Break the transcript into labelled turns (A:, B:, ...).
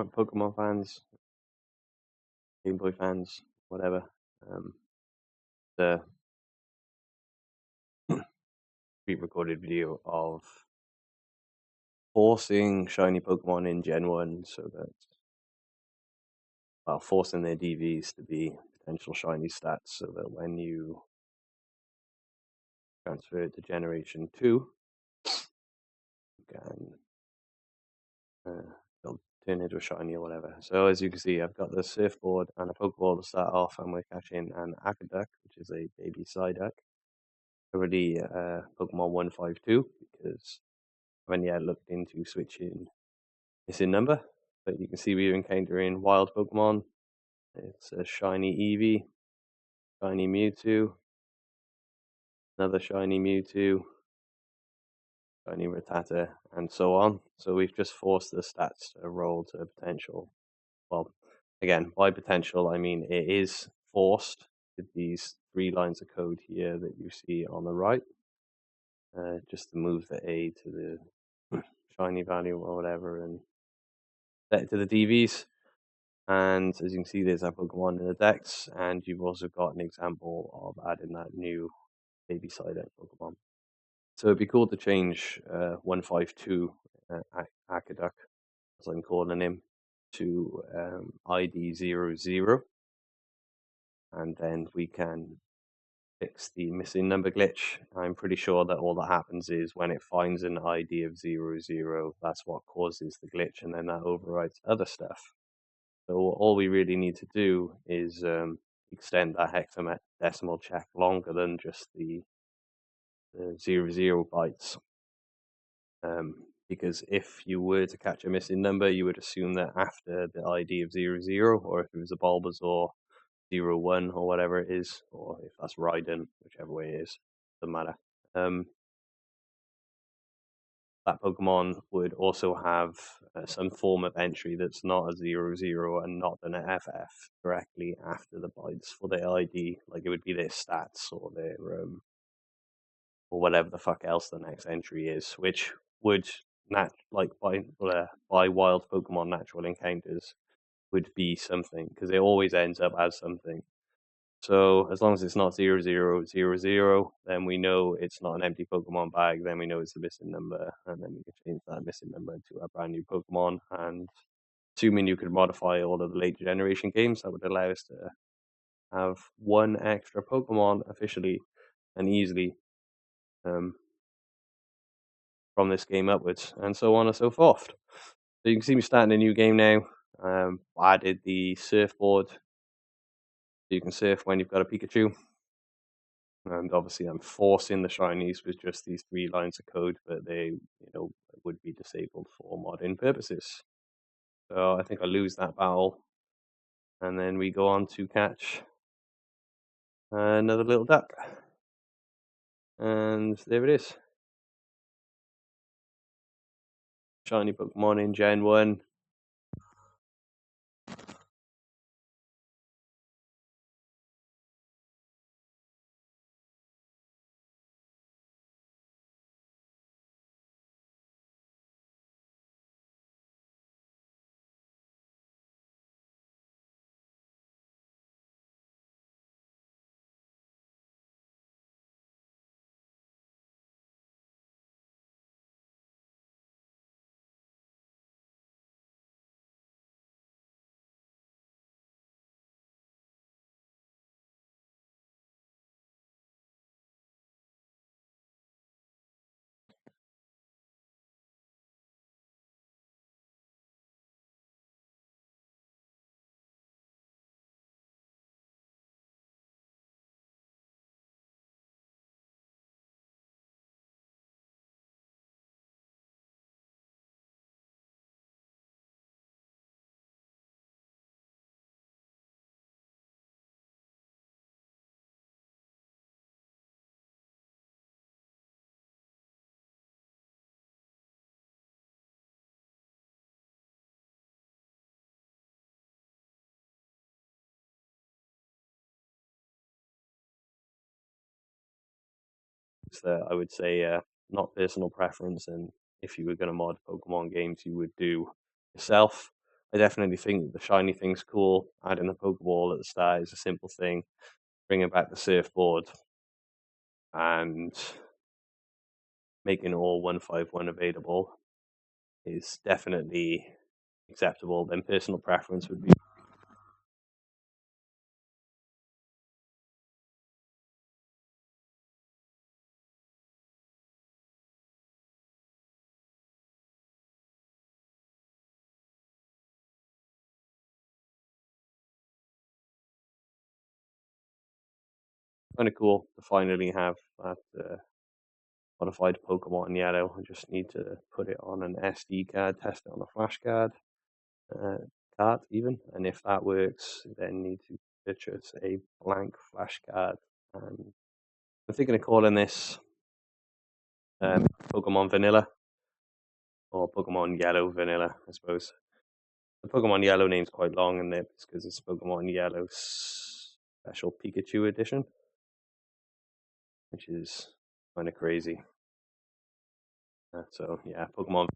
A: Pokemon fans, Game Boy fans, whatever. The pre-recorded video of forcing shiny Pokemon in Gen 1 so that, well, forcing their DVs to be potential shiny stats so that when you transfer it to Generation 2, you can they'll turn into a shiny or whatever. So as you can see, I've got the Surfboard and a Pokeball to start off, and we're catching an Akaduck, which is a baby Psyduck. Already Pokemon 152 because I haven't yet looked into switching missing number, but you can see we're encountering wild Pokemon. It's a shiny Eevee, shiny Mewtwo, another shiny Mewtwo, shiny Rattata, and so on. So we've just forced the stats to roll to potential. Well, again, by potential, I mean it is forced with these 3 lines of code here that you see on the right. Just to move the A to the shiny value or whatever and set it to the DVs. And as you can see, there's our Pokemon in the dex, and you've also got an example of adding that new baby Psyduck Pokemon. So it'd be cool to change 152 Akaduck, as I'm calling him, to ID 00, and then we can fix the missing number glitch. I'm pretty sure that all that happens is when it finds an ID of 00, that's what causes the glitch, and then that overrides other stuff. So all we really need to do is extend that hexadecimal check longer than just the 00 bytes. Because if you were to catch a missing number, you would assume that after the ID of 00, or if it was a Bulbasaur 01 or whatever it is, or if that's Raiden, whichever way it is, doesn't matter. That Pokemon would also have some form of entry that's not a 00 and not an FF directly after the bytes for their ID. Like it would be their stats or their or whatever the fuck else the next entry is, which would by wild Pokemon natural encounters would be something because it always ends up as something. So as long as it's not 0000, then we know it's not an empty Pokemon bag. Then we know it's a missing number, and then we can change that missing number to a brand new Pokemon. And assuming you could modify all of the later generation games, that would allow us to have one extra Pokemon officially and easily from this game upwards, and so on and so forth. So you can see me starting a new game now. I added the Surfboard. So you can surf when you've got a Pikachu. And obviously I'm forcing the shinies with just these 3 lines of code, but they, would be disabled for modding purposes. So I think I lose that battle. And then we go on to catch another little duck. And there it is. Shiny Pokemon in Gen 1. That I would say not personal preference, and if you were going to mod Pokemon games, you would do yourself. I definitely think the shiny thing's cool. Adding the Pokeball at the start is a simple thing. Bringing back the Surfboard and making all 151 available is definitely acceptable. Then personal preference would be kind of cool to finally have that modified Pokemon Yellow. I just need to put it on an SD card, test it on a flash uh, card even, and if that works, then need to purchase a blank flash card. And I'm thinking of calling this Pokemon Vanilla or Pokemon Yellow Vanilla, I suppose. The Pokemon Yellow name's quite long, and it's because it's Pokemon Yellow Special Pikachu Edition, which is kind of crazy. So yeah, Pokemon